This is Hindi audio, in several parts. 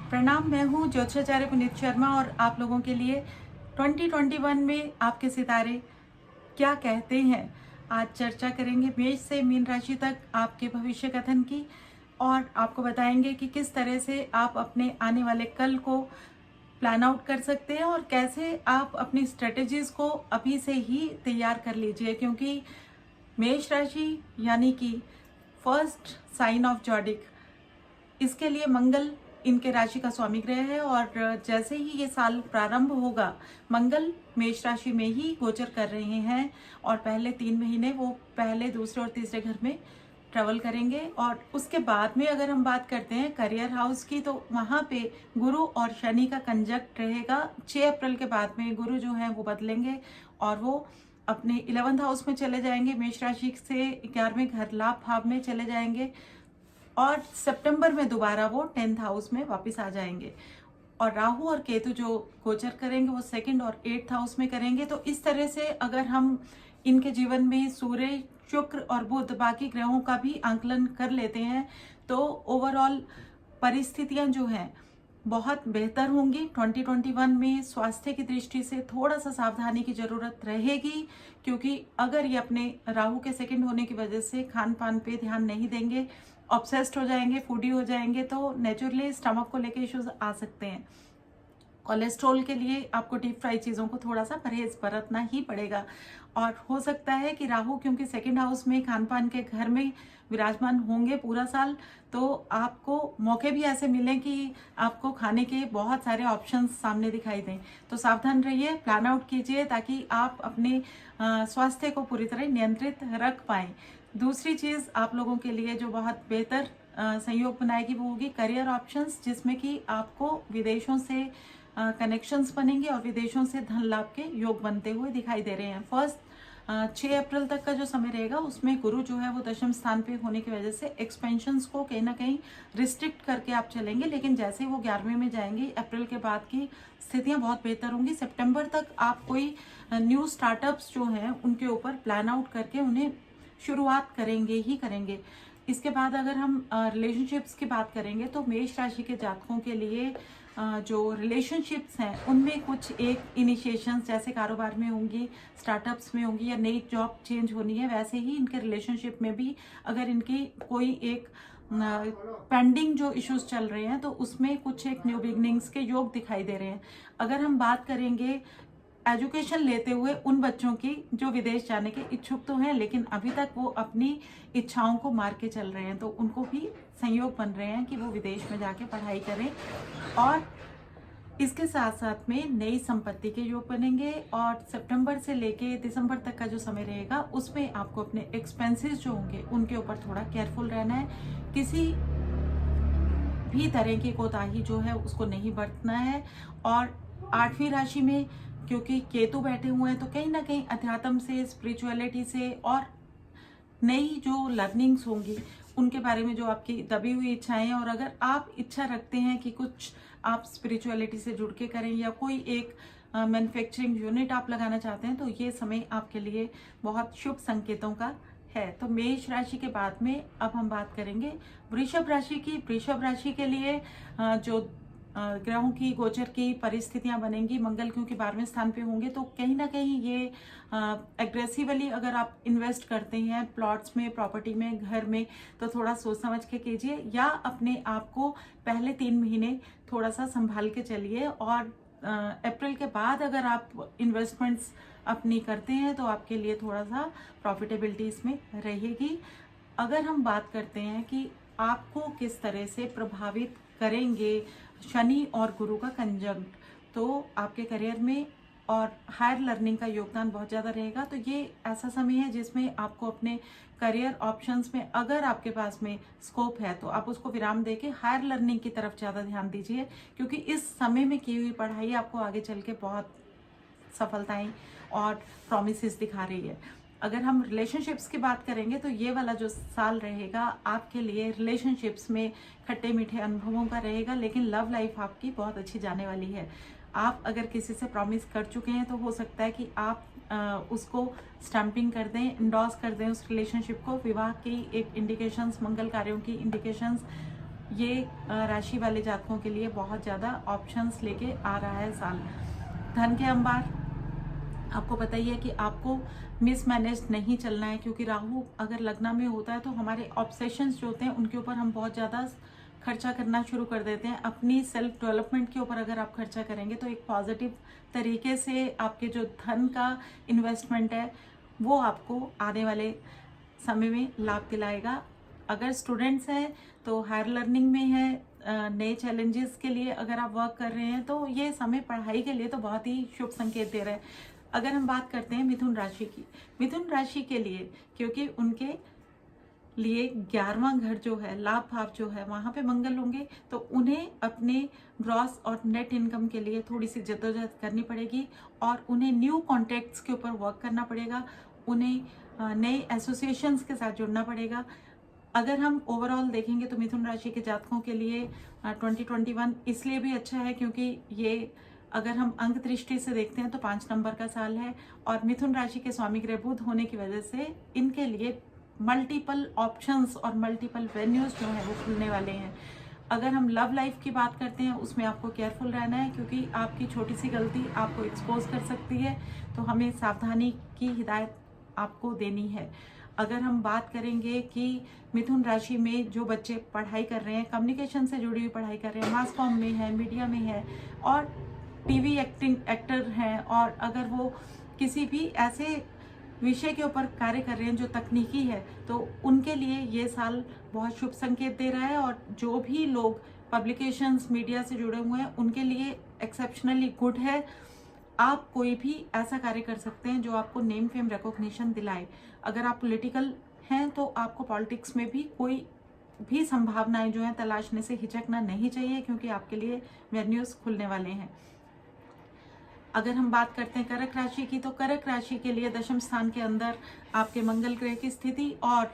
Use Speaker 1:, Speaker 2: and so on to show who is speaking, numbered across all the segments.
Speaker 1: प्रणाम। मैं हूँ ज्योतिषाचार्य पुनीत शर्मा और आप लोगों के लिए 2021 में आपके सितारे क्या कहते हैं आज चर्चा करेंगे मेष से मीन राशि तक आपके भविष्य कथन की, और आपको बताएंगे कि किस तरह से आप अपने आने वाले कल को प्लान आउट कर सकते हैं और कैसे आप अपनी स्ट्रेटेजीज को अभी से ही तैयार कर लीजिए, क्योंकि मेष राशि यानी कि फर्स्ट साइन ऑफ जॉडिक, इसके लिए मंगल इनके राशि का स्वामी ग्रह है। और जैसे ही ये साल प्रारंभ होगा, मंगल मेष राशि में ही गोचर कर रहे हैं और पहले 3 महीने वो पहले, दूसरे और तीसरे घर में ट्रेवल करेंगे। और उसके बाद में अगर हम बात करते हैं करियर हाउस की, तो वहाँ पे गुरु और शनि का कंजक्ट रहेगा। 6 अप्रैल के बाद में गुरु जो है वो बदलेंगे और वो अपने 11th हाउस में चले जाएंगे, मेष राशि से 11वें घर लाभ भाव में चले जाएंगे और सितंबर में दोबारा वो 10th हाउस में वापस आ जाएंगे। और राहु और केतु जो गोचर करेंगे वो 2nd और 8th हाउस में करेंगे। तो इस तरह से अगर हम इनके जीवन में सूर्य, शुक्र और बुध, बाकी ग्रहों का भी आंकलन कर लेते हैं तो ओवरऑल परिस्थितियां जो हैं बहुत बेहतर होंगी। 2021 में स्वास्थ्य की दृष्टि से थोड़ा सा सावधानी की जरूरत रहेगी, क्योंकि अगर ये अपने राहु के 2nd होने की वजह से खान पान पे ध्यान नहीं देंगे, ऑब्सेस्ड हो जाएंगे, फूडी हो जाएंगे, तो नेचुरली स्टमक को लेके इश्यूज आ सकते हैं। कोलेस्ट्रॉल के लिए आपको डीप फ्राई चीज़ों को थोड़ा सा परहेज बरतना ही पड़ेगा। और हो सकता है कि राहु क्योंकि 2nd हाउस में खान पान के घर में विराजमान होंगे पूरा साल, तो आपको मौके भी ऐसे मिलें कि आपको खाने के बहुत सारे ऑप्शंस सामने दिखाई दें। तो सावधान रहिए, प्लान आउट कीजिए ताकि आप अपने स्वास्थ्य को पूरी तरह नियंत्रित रख पाएं। दूसरी चीज़ आप लोगों के लिए जो बहुत बेहतर संयोग बनाएगी वो होगी करियर ऑप्शंस, जिसमें कि आपको विदेशों से कनेक्शंस बनेंगे और विदेशों से धन लाभ के योग बनते हुए दिखाई दे रहे हैं। फर्स्ट 6 अप्रैल तक का जो समय रहेगा उसमें गुरु जो है वो 10वें स्थान पे होने की वजह से एक्सपेंशंस को कहीं ना कहीं रिस्ट्रिक्ट करके आप चलेंगे, लेकिन जैसे वो 11वें में जाएंगे अप्रैल के बाद की स्थितियां बहुत बेहतर होंगी। सितंबर तक आप कोई न्यू स्टार्टअप्स जो हैं उनके ऊपर प्लान आउट करके उन्हें शुरुआत करेंगे ही करेंगे। इसके बाद अगर हम रिलेशनशिप्स की बात करेंगे तो मेष राशि के जातकों के लिए जो रिलेशनशिप्स हैं उनमें कुछ एक इनिशिएशंस जैसे कारोबार में होंगी, स्टार्टअप्स में होंगी या नई जॉब चेंज होनी है, वैसे ही इनके रिलेशनशिप में भी अगर इनकी कोई एक पेंडिंग जो इश्यूज चल रहे हैं तो उसमें कुछ एक न्यू बिगनिंग्स के योग दिखाई दे रहे हैं। अगर हम बात करेंगे एजुकेशन लेते हुए उन बच्चों की जो विदेश जाने के इच्छुक तो हैं, लेकिन अभी तक वो अपनी इच्छाओं को मार के चल रहे हैं, तो उनको भी संयोग बन रहे हैं कि वो विदेश में जाके पढ़ाई करें। और इसके साथ साथ में नई संपत्ति के योग बनेंगे। और सितंबर से लेके दिसंबर तक का जो समय रहेगा उसमें आपको अपने एक्सपेंसेस जो होंगे उनके ऊपर थोड़ा केयरफुल रहना है। किसी भी तरह की कोताही जो है उसको नहीं बरतना है। और 8वीं राशि में क्योंकि केतु बैठे हुए हैं तो कहीं ना कहीं अध्यात्म से, स्पिरिचुअलिटी से और नई जो लर्निंग्स होंगी उनके बारे में जो आपकी दबी हुई इच्छाएं हैं, और अगर आप इच्छा रखते हैं कि कुछ आप स्पिरिचुअलिटी से जुड़ के करें या कोई एक मैन्युफैक्चरिंग यूनिट आप लगाना चाहते हैं, तो ये समय आपके लिए बहुत शुभ संकेतों का है। तो मेष राशि के बाद में अब हम बात करेंगे वृषभ राशि की। वृषभ राशि के लिए जो ग्रहों की गोचर की परिस्थितियां बनेंगी, मंगल क्योंकि 12वें स्थान पे होंगे तो कहीं ना कहीं ये एग्रेसिवली अगर आप इन्वेस्ट करते हैं प्लॉट्स में, प्रॉपर्टी में, घर में, तो थोड़ा सोच समझ के कीजिए या अपने आप को पहले 3 महीने थोड़ा सा संभाल के चलिए। और अप्रैल के बाद अगर आप इन्वेस्टमेंट्स अपनी करते हैं तो आपके लिए थोड़ा सा प्रॉफिटेबिलिटी इसमें रहेगी। अगर हम बात करते हैं कि आपको किस तरह से प्रभावित करेंगे शनि और गुरु का कंजंक्ट, तो आपके करियर में और हायर लर्निंग का योगदान बहुत ज़्यादा रहेगा। तो ये ऐसा समय है जिसमें आपको अपने करियर ऑप्शंस में अगर आपके पास में स्कोप है तो आप उसको विराम देके हायर लर्निंग की तरफ ज़्यादा ध्यान दीजिए, क्योंकि इस समय में की हुई पढ़ाई आपको आगे चल के बहुत सफलताएं और प्रॉमिसेस दिखा रही है। अगर हम रिलेशनशिप्स की बात करेंगे तो ये वाला जो साल रहेगा आपके लिए रिलेशनशिप्स में खट्टे मीठे अनुभवों का रहेगा, लेकिन लव लाइफ आपकी बहुत अच्छी जाने वाली है। आप अगर किसी से प्रॉमिस कर चुके हैं तो हो सकता है कि आप उसको स्टैंपिंग कर दें, इंडोर्स कर दें उस रिलेशनशिप को। विवाह की एक इंडिकेशंस, मंगल कार्यों की इंडिकेशंस ये राशि वाले जातकों के लिए बहुत ज़्यादा ऑप्शंस लेके आ रहा है साल। धन के अंबार, आपको पता ही है कि आपको मिसमैनेज नहीं चलना है, क्योंकि राहु अगर लग्न में होता है तो हमारे ऑब्सेशंस जो होते हैं उनके ऊपर हम बहुत ज़्यादा खर्चा करना शुरू कर देते हैं। अपनी सेल्फ डेवलपमेंट के ऊपर अगर आप खर्चा करेंगे तो एक पॉजिटिव तरीके से आपके जो धन का इन्वेस्टमेंट है वो आपको आने वाले समय में लाभ दिलाएगा। अगर स्टूडेंट्स हैं तो हायर लर्निंग में है, नए चैलेंजेस के लिए अगर आप वर्क कर रहे हैं तो ये समय पढ़ाई के लिए तो बहुत ही शुभ संकेत दे रहा है। अगर हम बात करते हैं मिथुन राशि की, मिथुन राशि के लिए क्योंकि उनके लिए 11वां घर जो है, लाभ भाव जो है, वहाँ पे मंगल होंगे, तो उन्हें अपने ग्रॉस और नेट इनकम के लिए थोड़ी सी जद्दोजहद करनी पड़ेगी और उन्हें न्यू कॉन्टैक्ट्स के ऊपर वर्क करना पड़ेगा, उन्हें नए एसोसिएशंस के साथ जुड़ना पड़ेगा। अगर हम ओवरऑल देखेंगे तो मिथुन राशि के जातकों के लिए 2021 इसलिए भी अच्छा है क्योंकि ये अगर हम अंक दृष्टि से देखते हैं तो 5 नंबर का साल है और मिथुन राशि के स्वामी ग्रह बुध होने की वजह से इनके लिए मल्टीपल ऑप्शंस और मल्टीपल वेन्यूज जो है वो खुलने वाले हैं। अगर हम लव लाइफ की बात करते हैं उसमें आपको केयरफुल रहना है क्योंकि आपकी छोटी सी गलती आपको एक्सपोज कर सकती है, तो हमें सावधानी की हिदायत आपको देनी है। अगर हम बात करेंगे कि मिथुन राशि में जो बच्चे पढ़ाई कर रहे हैं, कम्युनिकेशन से जुड़ी हुई पढ़ाई कर रहे हैं, मास कॉम में है, मीडिया में है और टीवी एक्टर हैं, और अगर वो किसी भी ऐसे विषय के ऊपर कार्य कर रहे हैं जो तकनीकी है, तो उनके लिए ये साल बहुत शुभ संकेत दे रहा है। और जो भी लोग पब्लिकेशंस मीडिया से जुड़े हुए हैं उनके लिए एक्सेप्शनली गुड है। आप कोई भी ऐसा कार्य कर सकते हैं जो आपको नेम फेम रिकॉग्निशन दिलाए। अगर आप पॉलिटिकल हैं तो आपको पॉलिटिक्स में भी कोई भी संभावनाएं जो हैं तलाशने से हिचकना नहीं चाहिए क्योंकि आपके लिए वेन्यूज खुलने वाले हैं। अगर हम बात करते हैं कर्क राशि की, तो कर्क राशि के लिए दशम स्थान के अंदर आपके मंगल ग्रह की स्थिति, और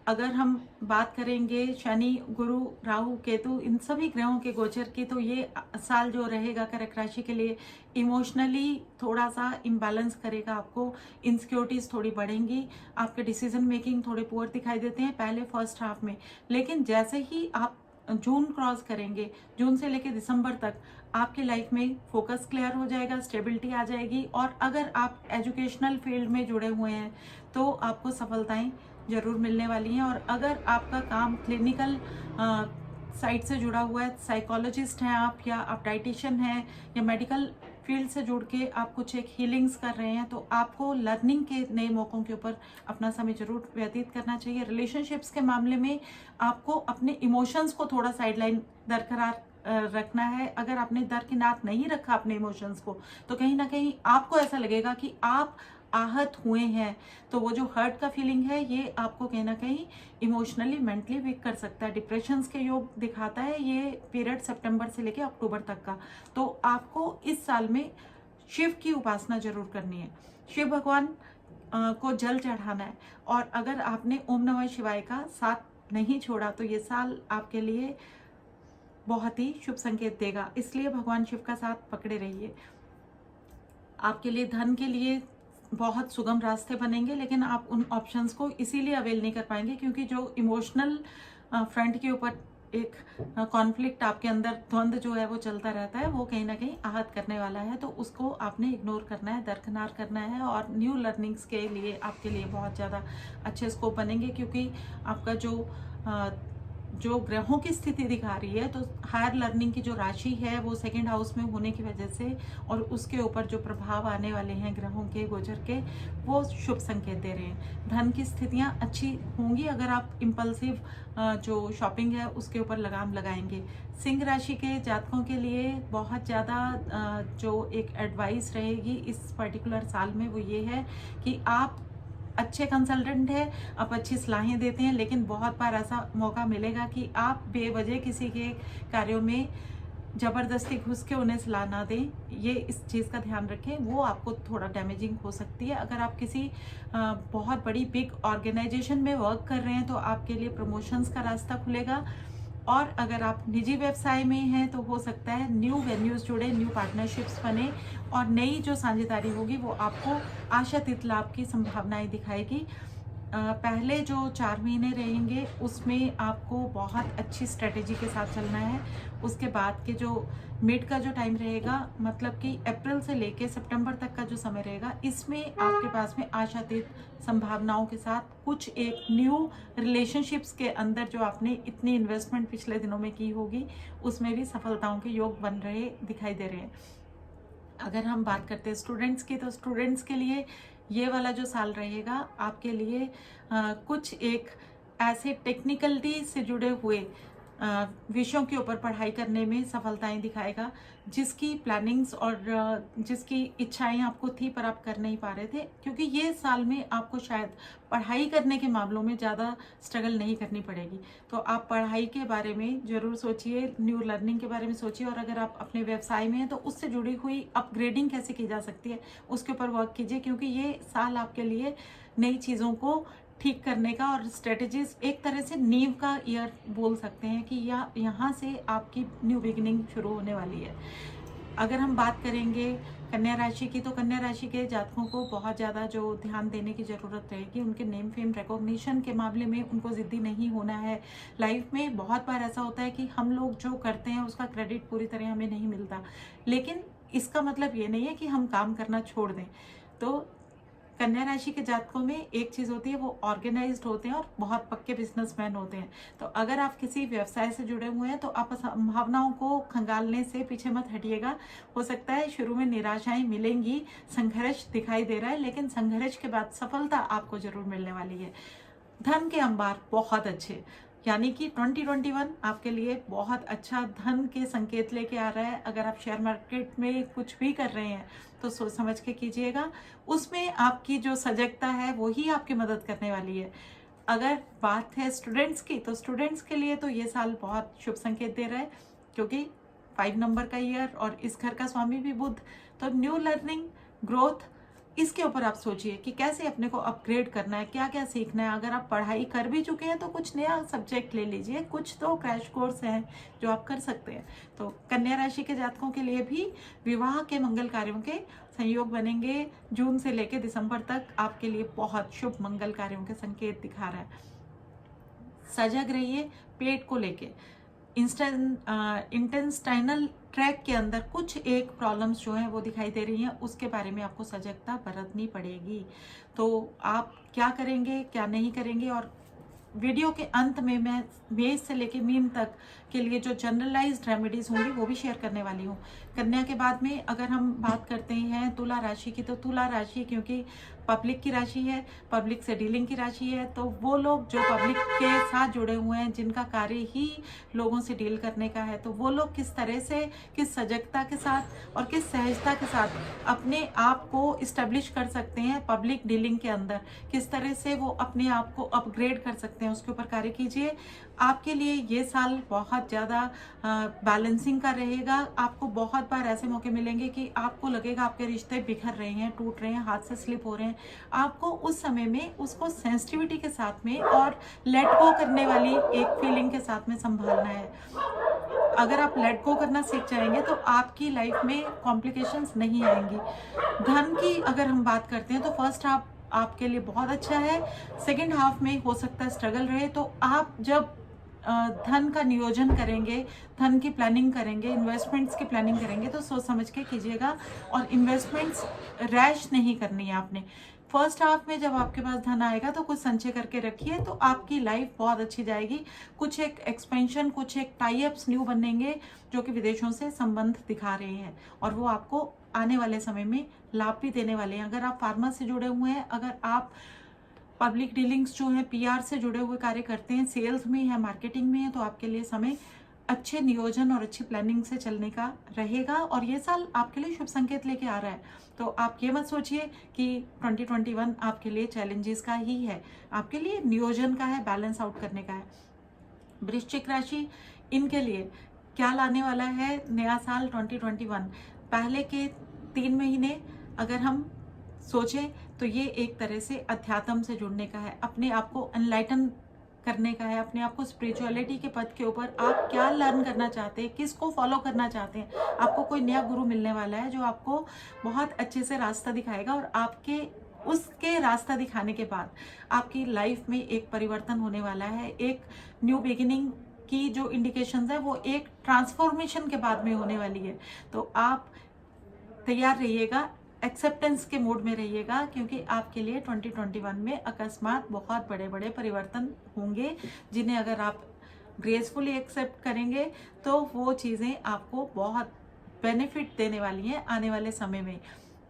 Speaker 1: अगर हम बात करेंगे शनि, गुरु, राहु, केतु, इन सभी ग्रहों के गोचर की, तो ये साल जो रहेगा कर्क राशि के लिए इमोशनली थोड़ा सा इम्बैलेंस करेगा। आपको इनसिक्योरिटीज थोड़ी बढ़ेंगी, आपके डिसीजन मेकिंग थोड़े पुअर दिखाई देते हैं पहले फर्स्ट हाफ में, लेकिन जैसे ही आप जून क्रॉस करेंगे, जून से लेकर दिसंबर तक आपकी लाइफ में फोकस क्लियर हो जाएगा, स्टेबिलिटी आ जाएगी। और अगर आप एजुकेशनल फील्ड में जुड़े हुए हैं तो आपको सफलताएं जरूर मिलने वाली हैं। और अगर आपका काम क्लिनिकल साइड से जुड़ा हुआ है, साइकोलॉजिस्ट हैं आप, या आप डाइटिशियन हैं, या मेडिकल फील्ड से जुड़ के आप कुछ एक हीलिंग्स कर रहे हैं, तो आपको लर्निंग के नए मौकों के ऊपर अपना समय जरूर व्यतीत करना चाहिए। रिलेशनशिप्स के मामले में आपको अपने इमोशंस को थोड़ा साइडलाइन बरकरार रखना है। अगर आपने दरकिनार नहीं रखा अपने इमोशंस को, तो कहीं ना कहीं आपको ऐसा लगेगा कि आप आहत हुए हैं, तो वो जो हर्ट का फीलिंग है ये आपको कहीं ना कहीं इमोशनली मेंटली वीक कर सकता है। डिप्रेशंस के योग दिखाता है ये पीरियड सितंबर से लेकर अक्टूबर तक का। तो आपको इस साल में शिव की उपासना जरूर करनी है, शिव भगवान को जल चढ़ाना है। और अगर आपने ओम नमः शिवाय का साथ नहीं छोड़ा तो ये साल आपके लिए बहुत ही शुभ संकेत देगा, इसलिए भगवान शिव का साथ पकड़े रहिए। आपके लिए धन के लिए बहुत सुगम रास्ते बनेंगे, लेकिन आप उन ऑप्शंस को इसीलिए अवेल नहीं कर पाएंगे क्योंकि जो इमोशनल फ्रंट के ऊपर एक कॉन्फ्लिक्ट आपके अंदर द्वंद्व जो है वो चलता रहता है, वो कहीं ना कहीं आहत करने वाला है। तो उसको आपने इग्नोर करना है, दरकिनार करना है, और न्यू लर्निंग्स के लिए आपके लिए बहुत ज़्यादा अच्छे स्कोप बनेंगे क्योंकि आपका जो ग्रहों की स्थिति दिखा रही है, तो हायर लर्निंग की जो राशि है वो सेकंड हाउस में होने की वजह से, और उसके ऊपर जो प्रभाव आने वाले हैं ग्रहों के गोचर के, वो शुभ संकेत दे रहे हैं। धन की स्थितियां अच्छी होंगी अगर आप इम्पल्सिव जो शॉपिंग है उसके ऊपर लगाम लगाएंगे। सिंह राशि के जातकों के लिए बहुत ज़्यादा जो एक एडवाइस रहेगी इस पर्टिकुलर साल में वो ये है कि आप अच्छे कंसल्टेंट है, आप अच्छी सलाहें देते हैं, लेकिन बहुत बार ऐसा मौका मिलेगा कि आप बेवजह किसी के कार्यों में ज़बरदस्ती घुस के उन्हें सलाह ना दें। ये इस चीज़ का ध्यान रखें, वो आपको थोड़ा डैमेजिंग हो सकती है। अगर आप किसी बहुत बड़ी बिग ऑर्गेनाइजेशन में वर्क कर रहे हैं तो आपके लिए प्रमोशंस का रास्ता खुलेगा, और अगर आप निजी व्यवसाय में हैं तो हो सकता है न्यू वेन्यूज जुड़े, न्यू पार्टनरशिप्स बने, और नई जो साझेदारी होगी वो आपको आशातीत लाभ की संभावनाएं दिखाएगी। पहले जो 4 महीने रहेंगे उसमें आपको बहुत अच्छी स्ट्रेटेजी के साथ चलना है। उसके बाद के जो मिड का जो टाइम रहेगा, मतलब कि अप्रैल से लेके सितंबर तक का जो समय रहेगा, इसमें आपके पास में आशातीत संभावनाओं के साथ कुछ एक न्यू रिलेशनशिप्स के अंदर जो आपने इतनी इन्वेस्टमेंट पिछले दिनों में की होगी उसमें भी सफलताओं के योग बन रहे दिखाई दे रहे हैं। अगर हम बात करते हैं स्टूडेंट्स की, तो स्टूडेंट्स के लिए ये वाला जो साल रहेगा आपके लिए कुछ एक ऐसे टेक्निकलिटी से जुड़े हुए विषयों के ऊपर पढ़ाई करने में सफलताएं दिखाएगा, जिसकी प्लानिंग्स और जिसकी इच्छाएं आपको थी पर आप कर नहीं पा रहे थे, क्योंकि ये साल में आपको शायद पढ़ाई करने के मामलों में ज़्यादा स्ट्रगल नहीं करनी पड़ेगी। तो आप पढ़ाई के बारे में ज़रूर सोचिए, न्यू लर्निंग के बारे में सोचिए, और अगर आप अपने व्यवसाय में हैं तो उससे जुड़ी हुई अपग्रेडिंग कैसे की जा सकती है उसके ऊपर वर्क कीजिए, क्योंकि ये साल आपके लिए नई चीज़ों को ठीक करने का और स्ट्रेटजीज, एक तरह से नींव का ईयर बोल सकते हैं कि यहाँ से आपकी न्यू बिगिनिंग शुरू होने वाली है। अगर हम बात करेंगे कन्या राशि की, तो कन्या राशि के जातकों को बहुत ज़्यादा जो ध्यान देने की ज़रूरत रहेगी, उनके नेम फेम रिकॉग्निशन के मामले में उनको ज़िद्दी नहीं होना है। लाइफ में बहुत बार ऐसा होता है कि हम लोग जो करते हैं उसका क्रेडिट पूरी तरह हमें नहीं मिलता, लेकिन इसका मतलब ये नहीं है कि हम काम करना छोड़ दें। तो कन्या राशि के जातकों में एक चीज़ होती है, वो ऑर्गेनाइज्ड होते हैं और बहुत पक्के बिजनेसमैन होते हैं। तो अगर आप किसी व्यवसाय से जुड़े हुए हैं तो आप संभावनाओं को खंगालने से पीछे मत हटिएगा। हो सकता है शुरू में निराशाएं मिलेंगी, संघर्ष दिखाई दे रहा है, लेकिन संघर्ष के बाद सफलता आपको जरूर मिलने वाली है। धन के अंबार बहुत अच्छे, यानी कि 2021 आपके लिए बहुत अच्छा धन के संकेत लेके आ रहा है। अगर आप शेयर मार्केट में कुछ भी कर रहे हैं तो सोच समझ के कीजिएगा, उसमें आपकी जो सजगता है वो ही आपकी मदद करने वाली है। अगर बात है स्टूडेंट्स की, तो स्टूडेंट्स के लिए तो ये साल बहुत शुभ संकेत दे रहा है, क्योंकि 5 नंबर का ईयर और इस घर का स्वामी भी बुध। तो न्यू लर्निंग, ग्रोथ, इसके ऊपर आप सोचिए कि कैसे अपने को अपग्रेड करना है, क्या क्या सीखना है। अगर आप पढ़ाई कर भी चुके हैं तो कुछ नया सब्जेक्ट ले लीजिए, कुछ तो क्रैश कोर्स हैं जो आप कर सकते हैं। तो कन्या राशि के जातकों के लिए भी विवाह के मंगल कार्यों के संयोग बनेंगे। जून से लेकर दिसंबर तक आपके लिए बहुत शुभ मंगल कार्यों के संकेत दिखा रहा है। सजग रहिए पेट को लेके। इंटेस्टाइनल ट्रैक के अंदर कुछ एक प्रॉब्लम्स जो हैं वो दिखाई दे रही हैं, उसके बारे में आपको सजगता बरतनी पड़ेगी। तो आप क्या करेंगे क्या नहीं करेंगे, और वीडियो के अंत में मैं मेष से लेके मीन तक के लिए जो जनरलाइज्ड रेमेडीज होंगी वो भी शेयर करने वाली हूँ। कन्या के बाद में अगर हम बात करते हैं तुला राशि की, तो तुला राशि क्योंकि पब्लिक की राशि है, पब्लिक से डीलिंग की राशि है, तो वो लोग जो पब्लिक के साथ जुड़े हुए हैं, जिनका कार्य ही लोगों से डील करने का है, तो वो लोग किस तरह से, किस सजगता के साथ और किस सहजता के साथ अपने आप को इस्टेब्लिश कर सकते हैं पब्लिक डीलिंग के अंदर, किस तरह से वो अपने आप को अपग्रेड कर सकते हैं, उसके ऊपर कार्य कीजिए। आपके लिए ये साल बहुत ज़्यादा बैलेंसिंग का रहेगा। आपको बहुत बार ऐसे मौके मिलेंगे कि आपको लगेगा आपके रिश्ते बिखर रहे हैं, टूट रहे हैं, हाथ से स्लिप हो रहे हैं। आपको उस समय में उसको सेंसिटिविटी के साथ में और लेट गो करने वाली एक फीलिंग के साथ में संभालना है। अगर आप लेट गो करना सीख जाएंगे तो आपकी लाइफ में कॉम्प्लिकेशंस नहीं आएंगी। धन की अगर हम बात करते हैं तो फर्स्ट हाफ आपके लिए बहुत अच्छा है, सेकेंड हाफ में हो सकता है स्ट्रगल रहे। तो आप जब धन का नियोजन करेंगे, धन की प्लानिंग करेंगे, इन्वेस्टमेंट्स की प्लानिंग करेंगे, तो सोच समझ के कीजिएगा, और इन्वेस्टमेंट्स रैश नहीं करनी है आपने। फर्स्ट हाफ में जब आपके पास धन आएगा तो कुछ संचय करके रखिए, तो आपकी लाइफ बहुत अच्छी जाएगी। कुछ एक एक्सपेंशन, कुछ एक टाई अप्स न्यू बनेंगे जो कि विदेशों से संबंध दिखा रहे हैं, और वो आपको आने वाले समय में लाभ भी देने वाले हैं। अगर आप फार्मा से जुड़े हुए हैं, अगर आप पब्लिक डीलिंग्स जो है पीआर से जुड़े हुए कार्य करते हैं, सेल्स में है, मार्केटिंग में है, तो आपके लिए समय अच्छे नियोजन और अच्छी प्लानिंग से चलने का रहेगा, और ये साल आपके लिए शुभ संकेत लेके आ रहा है। तो आप ये मत सोचिए कि 2021 आपके लिए चैलेंजेस का ही है, आपके लिए नियोजन का है, बैलेंस आउट करने का है। वृश्चिक राशि, इनके लिए क्या लाने वाला है नया साल 2021? पहले के 3 महीने अगर हम सोचें तो ये एक तरह से अध्यात्म से जुड़ने का है, अपने आप को एनलाइटन करने का है, अपने आप को स्पिरिचुअलिटी के पथ के ऊपर आप क्या लर्न करना चाहते हैं, किसको फॉलो करना चाहते हैं। आपको कोई नया गुरु मिलने वाला है जो आपको बहुत अच्छे से रास्ता दिखाएगा और आपके उसके रास्ता दिखाने के बाद आपकी लाइफ में एक परिवर्तन होने वाला है। एक न्यू बिगिनिंग की जो इंडिकेशंस है वो एक ट्रांसफॉर्मेशन के बाद में होने वाली है। तो आप तैयार रहिएगा, एक्सेप्टेंस के मूड में रहिएगा, क्योंकि आपके लिए 2021 में अकस्मात बहुत बड़े बड़े परिवर्तन होंगे, जिन्हें अगर आप ग्रेसफुली एक्सेप्ट करेंगे तो वो चीज़ें आपको बहुत बेनिफिट देने वाली हैं आने वाले समय में।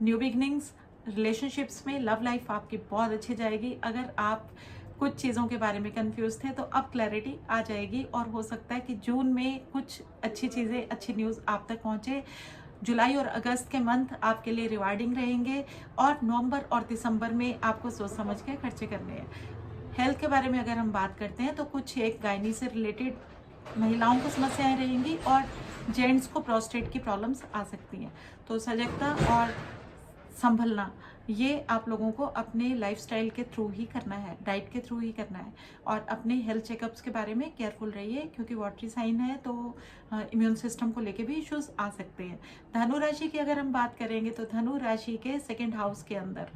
Speaker 1: न्यू बिगनिंग्स, रिलेशनशिप्स में, लव लाइफ आपकी बहुत अच्छी जाएगी। अगर आप कुछ चीज़ों के बारे में कंफ्यूज थे तो अब क्लैरिटी आ जाएगी, और हो सकता है कि जून में कुछ अच्छी चीज़ें, अच्छी न्यूज़ आप तक पहुँचे। जुलाई और अगस्त के मंथ आपके लिए रिवार्डिंग रहेंगे, और नवंबर और दिसंबर में आपको सोच समझ के खर्चे करने हैं। हेल्थ के बारे में अगर हम बात करते हैं तो कुछ एक गायनी से रिलेटेड महिलाओं को समस्याएं रहेंगी, और जेंट्स को प्रोस्टेट की प्रॉब्लम्स आ सकती हैं। तो सजगता और संभलना ये आप लोगों को अपने लाइफस्टाइल के थ्रू ही करना है, डाइट के थ्रू ही करना है, और अपने हेल्थ चेकअप्स के बारे में केयरफुल रहिए, क्योंकि वाटरी साइन है तो इम्यून सिस्टम को लेके भी इश्यूज आ सकते हैं। धनु राशि की अगर हम बात करेंगे तो धनु राशि के सेकेंड हाउस के अंदर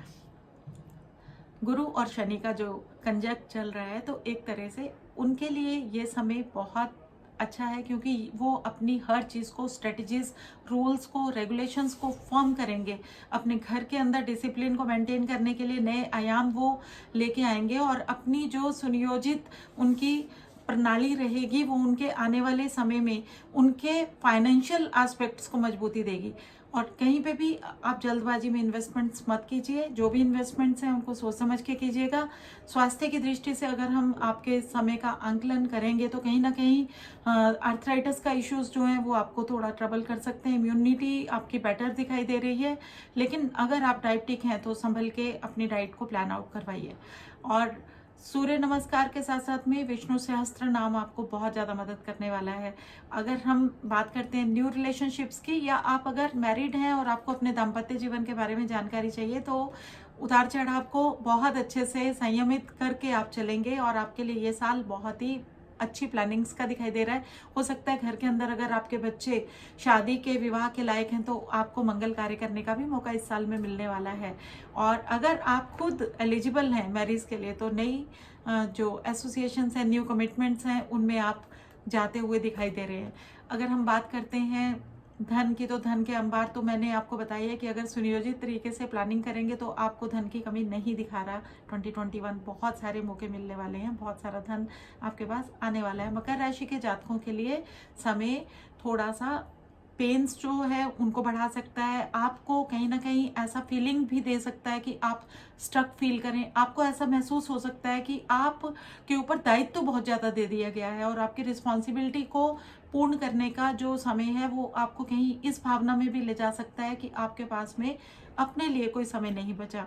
Speaker 1: गुरु और शनि का जो कंजक्ट चल रहा है, तो एक तरह से उनके लिए ये समय बहुत अच्छा है, क्योंकि वो अपनी हर चीज़ को, स्ट्रेटजीज, रूल्स को, रेगुलेशंस को फॉर्म करेंगे। अपने घर के अंदर डिसिप्लिन को मेंटेन करने के लिए नए आयाम वो लेके आएंगे, और अपनी जो सुनियोजित उनकी प्रणाली रहेगी वो उनके आने वाले समय में उनके फाइनेंशियल एस्पेक्ट्स को मजबूती देगी। और कहीं पे भी आप जल्दबाजी में इन्वेस्टमेंट्स मत कीजिए, जो भी इन्वेस्टमेंट्स हैं उनको सोच समझ के कीजिएगा। स्वास्थ्य की दृष्टि से अगर हम आपके समय का आंकलन करेंगे तो कहीं ना कहीं आर्थराइटिस का इश्यूज जो है वो आपको थोड़ा ट्रबल कर सकते हैं। इम्यूनिटी आपकी बेटर दिखाई दे रही है, लेकिन अगर आप डायबिटिक हैं तो संभल के अपनी डाइट को प्लान आउट करवाइए। और सूर्य नमस्कार के साथ साथ में विष्णु सहस्त्र नाम आपको बहुत ज़्यादा मदद करने वाला है। अगर हम बात करते हैं न्यू रिलेशनशिप्स की, या आप अगर मैरिड हैं और आपको अपने दाम्पत्य जीवन के बारे में जानकारी चाहिए, तो उतार चढ़ाव को बहुत अच्छे से संयमित करके आप चलेंगे, और आपके लिए ये साल बहुत ही अच्छी प्लानिंग्स का दिखाई दे रहा है। हो सकता है घर के अंदर अगर आपके बच्चे शादी के, विवाह के लायक हैं तो आपको मंगल कार्य करने का भी मौका इस साल में मिलने वाला है। और अगर आप खुद एलिजिबल हैं मैरिज के लिए तो नई जो एसोसिएशंस हैं, न्यू कमिटमेंट्स हैं, उनमें आप जाते हुए दिखाई दे रहे हैं। अगर हम बात करते हैं धन की, तो धन के अंबार तो मैंने आपको बताया है कि अगर सुनियोजित तरीके से प्लानिंग करेंगे तो आपको धन की कमी नहीं दिखा रहा। 2021 बहुत सारे मौके मिलने वाले हैं, बहुत सारा धन आपके पास आने वाला है। मकर राशि के जातकों के लिए समय थोड़ा सा पेन्स जो है उनको बढ़ा सकता है, आपको कहीं ना कहीं ऐसा फीलिंग भी दे सकता है कि आप स्ट्रक फील करें। आपको ऐसा महसूस हो सकता है कि आप के ऊपर दायित्व तो बहुत ज़्यादा दे दिया गया है, और आपकी रिस्पॉन्सिबिलिटी को पूर्ण करने का जो समय है वो आपको कहीं इस भावना में भी ले जा सकता है कि आपके पास में अपने लिए कोई समय नहीं बचा।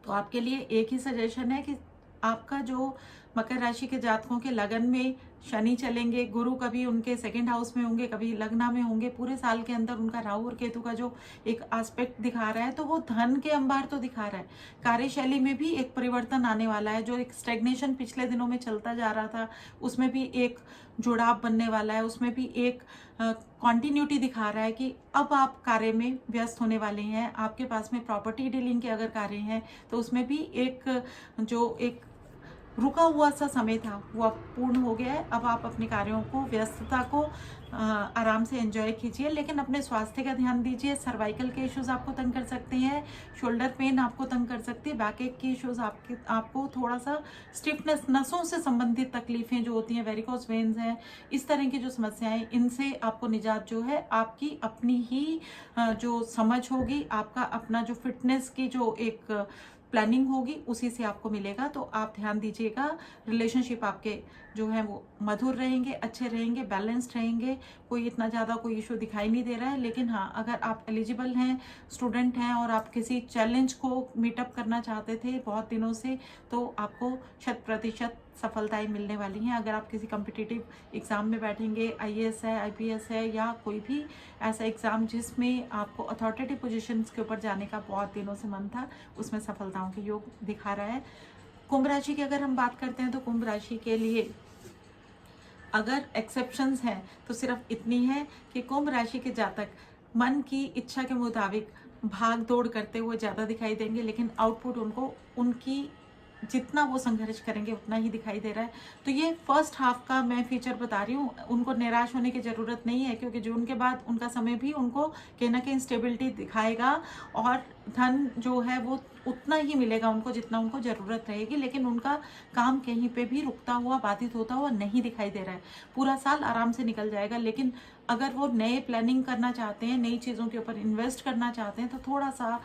Speaker 1: तो आपके लिए एक ही सजेशन है कि आपका जो मकर राशि के जातकों के लगन में शनि चलेंगे, गुरु कभी उनके सेकंड हाउस में होंगे, कभी लग्ना में होंगे, पूरे साल के अंदर उनका राहु और केतु का जो एक एस्पेक्ट दिखा रहा है, तो वो धन के अंबार तो दिखा रहा है। कार्यशैली में भी एक परिवर्तन आने वाला है। जो एक स्टेग्नेशन पिछले दिनों में चलता जा रहा था उसमें भी एक जुड़ाव बनने वाला है, उसमें भी एक कॉन्टिन्यूटी दिखा रहा है कि अब आप कार्य में व्यस्त होने वाले हैं। आपके पास में प्रॉपर्टी डीलिंग के अगर कार्य हैं तो उसमें भी एक जो एक रुका हुआ सा समय था वो अब पूर्ण हो गया है। अब आप अपने कार्यों को, व्यस्तता को आराम से एंजॉय कीजिए, लेकिन अपने स्वास्थ्य का ध्यान दीजिए। सर्वाइकल के इश्यूज आपको तंग कर सकते हैं, शोल्डर पेन आपको तंग कर सकती है, बैक एक की इश्यूज आपको थोड़ा सा स्टिफनेस, नसों से संबंधित तकलीफें जो होती हैं, वेरिकोस वेन्स हैं, इस तरह की जो समस्याएं, इनसे आपको निजात जो है आपकी अपनी ही जो समझ होगी, आपका अपना जो फिटनेस की जो एक प्लानिंग होगी उसी से आपको मिलेगा। तो आप ध्यान दीजिएगा, रिलेशनशिप आपके जो है वो मधुर रहेंगे, अच्छे रहेंगे, बैलेंस्ड रहेंगे, कोई इतना ज़्यादा कोई इशू दिखाई नहीं दे रहा है। लेकिन हाँ, अगर आप एलिजिबल हैं, स्टूडेंट हैं और आप किसी चैलेंज को मीटअप करना चाहते थे बहुत दिनों से, तो आपको 100% सफलताएं मिलने वाली हैं। अगर आप किसी कॉम्पिटिटिव एग्ज़ाम में बैठेंगे, IAS है, IPS है, या कोई भी ऐसा एग्ज़ाम जिसमें आपको अथॉरिटेटिव पोजीशंस के ऊपर जाने का बहुत दिनों से मन था, उसमें सफलताओं के योग दिखा रहा है। कुंभ राशि की अगर हम बात करते हैं तो कुंभ राशि के लिए अगर एक्सेप्शंस हैं तो सिर्फ इतनी है कि कुंभ राशि के जातक मन की इच्छा के मुताबिक भाग दौड़ करते हुए ज़्यादा दिखाई देंगे, लेकिन आउटपुट उनको उनकी जितना वो संघर्ष करेंगे उतना ही दिखाई दे रहा है। तो ये फर्स्ट हाफ का मैं फीचर बता रही हूँ। उनको निराश होने की ज़रूरत नहीं है, क्योंकि जून के बाद उनका समय भी उनको कहीं ना कहीं स्टेबिलिटी दिखाएगा और धन जो है वो उतना ही मिलेगा उनको जितना उनको ज़रूरत रहेगी। लेकिन उनका काम कहीं पे भी रुकता हुआ, बाधित होता हुआ नहीं दिखाई दे रहा है। पूरा साल आराम से निकल जाएगा। लेकिन अगर वो नए प्लानिंग करना चाहते हैं, नई चीज़ों के ऊपर इन्वेस्ट करना चाहते हैं, तो थोड़ा सा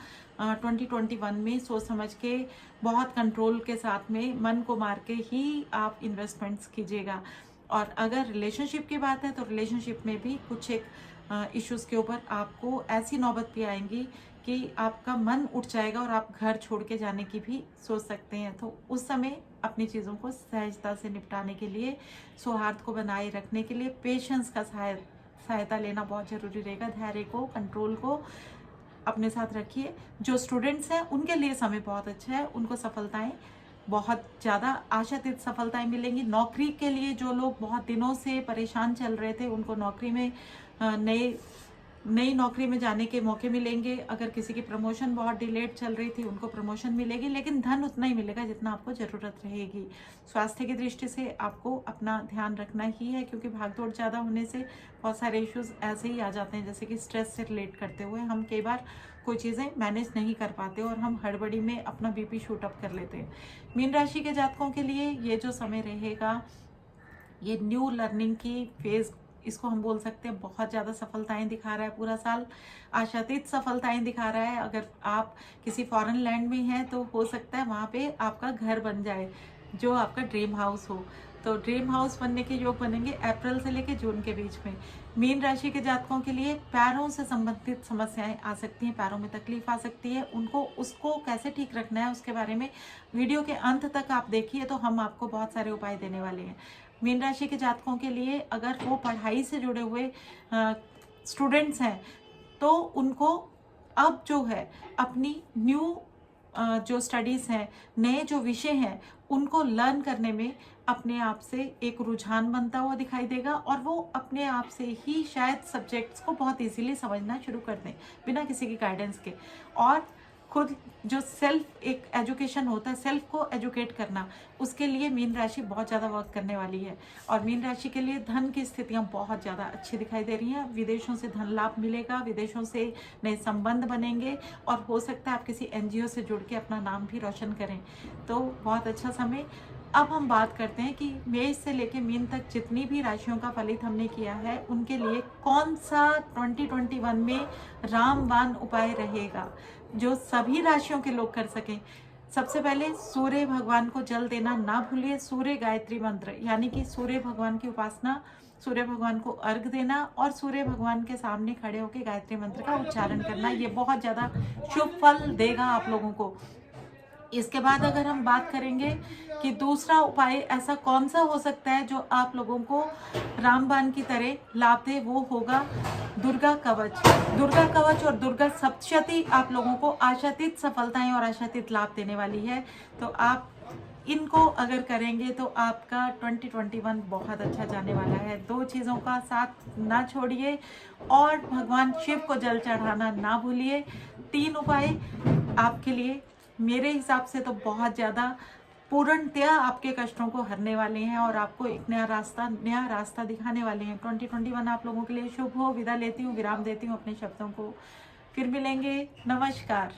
Speaker 1: 2021 में सोच समझ के, बहुत कंट्रोल के साथ में, मन को मार के ही आप इन्वेस्टमेंट्स कीजिएगा। और अगर रिलेशनशिप की बात है तो रिलेशनशिप में भी कुछ एक इश्यूज के ऊपर आपको ऐसी नौबत भी आएंगी कि आपका मन उठ जाएगा और आप घर छोड़ के जाने की भी सोच सकते हैं। तो उस समय अपनी चीज़ों को सहजता से निपटाने के लिए, सौहार्द को बनाए रखने के लिए पेशेंस का सहायता लेना बहुत ज़रूरी रहेगा। धैर्य को, कंट्रोल को अपने साथ रखिए। जो स्टूडेंट्स हैं उनके लिए समय बहुत अच्छा है, उनको सफलताएं, बहुत ज़्यादा आशातीत सफलताएं मिलेंगी। नौकरी के लिए जो लोग बहुत दिनों से परेशान चल रहे थे, उनको नौकरी में नई नौकरी में जाने के मौके मिलेंगे। अगर किसी की प्रमोशन बहुत डिलेड चल रही थी, उनको प्रमोशन मिलेगी, लेकिन धन उतना ही मिलेगा जितना आपको ज़रूरत रहेगी। स्वास्थ्य की दृष्टि से आपको अपना ध्यान रखना ही है, क्योंकि भागदौड़ ज़्यादा होने से बहुत सारे इश्यूज ऐसे ही आ जाते हैं, जैसे कि स्ट्रेस से रिलेट करते हुए हम कई बार कोई चीज़ें मैनेज नहीं कर पाते और हम हड़बड़ी में अपना बीपी शूट अप कर लेते हैं। मीन राशि के जातकों के लिए ये जो समय रहेगा, ये न्यू लर्निंग की फेज, इसको हम बोल सकते हैं, बहुत ज़्यादा सफलताएं दिखा रहा है। पूरा साल आशातीत सफलताएं दिखा रहा है। अगर आप किसी फॉरेन लैंड में हैं तो हो सकता है वहाँ पे आपका घर बन जाए, जो आपका ड्रीम हाउस हो। तो ड्रीम हाउस बनने के योग बनेंगे अप्रैल से लेकर जून के बीच में। मीन राशि के जातकों के लिए पैरों से संबंधित समस्याएं आ सकती हैं, पैरों में तकलीफ आ सकती है। उनको उसको कैसे ठीक रखना है उसके बारे में वीडियो के अंत तक आप देखिए, तो हम आपको बहुत सारे उपाय देने वाले हैं। मीन राशि के जातकों के लिए अगर वो पढ़ाई से जुड़े हुए स्टूडेंट्स हैं, तो उनको अब जो है अपनी न्यू जो स्टडीज़ हैं, नए जो विषय हैं, उनको लर्न करने में अपने आप से एक रुझान बनता हुआ दिखाई देगा और वो अपने आप से ही शायद सब्जेक्ट्स को बहुत इजीली समझना शुरू कर दें, बिना किसी की गाइडेंस के। और खुद जो सेल्फ एक एजुकेशन होता है, सेल्फ को एजुकेट करना, उसके लिए मीन राशि बहुत ज़्यादा वर्क करने वाली है। और मीन राशि के लिए धन की स्थितियां बहुत ज़्यादा अच्छी दिखाई दे रही हैं। विदेशों से धन लाभ मिलेगा, विदेशों से नए संबंध बनेंगे और हो सकता है आप किसी एनजीओ से जुड़ के अपना नाम भी रोशन करें। तो बहुत अच्छा समय। अब हम बात करते हैं कि मेष से लेके मीन तक जितनी भी राशियों का फलित हमने किया है, उनके लिए कौन सा 2021 में रामबाण उपाय रहेगा जो सभी राशियों के लोग कर सकें। सबसे पहले सूर्य भगवान को जल देना ना भूलिए। सूर्य गायत्री मंत्र, यानी कि सूर्य भगवान की उपासना, सूर्य भगवान को अर्घ देना और सूर्य भगवान के सामने खड़े होकर गायत्री मंत्र का उच्चारण करना, ये बहुत ज़्यादा शुभ फल देगा आप लोगों को। इसके बाद अगर हम बात करेंगे कि दूसरा उपाय ऐसा कौन सा हो सकता है जो आप लोगों को रामबाण की तरह लाभ दे, वो होगा दुर्गा कवच। दुर्गा कवच और दुर्गा सप्तशती आप लोगों को आशातीत सफलताएं और आशातीत लाभ देने वाली है। तो आप इनको अगर करेंगे तो आपका 2021 बहुत अच्छा जाने वाला है। दो चीज़ों का साथ ना छोड़िए और भगवान शिव को जल चढ़ाना ना भूलिए। 3 उपाय आपके लिए मेरे हिसाब से तो बहुत ज़्यादा पूर्णतया आपके कष्टों को हरने वाले हैं और आपको एक नया रास्ता दिखाने वाले हैं। 2021 आप लोगों के लिए शुभ हो। विदा लेती हूँ, विराम देती हूँ अपने शब्दों को। फिर मिलेंगे। नमस्कार।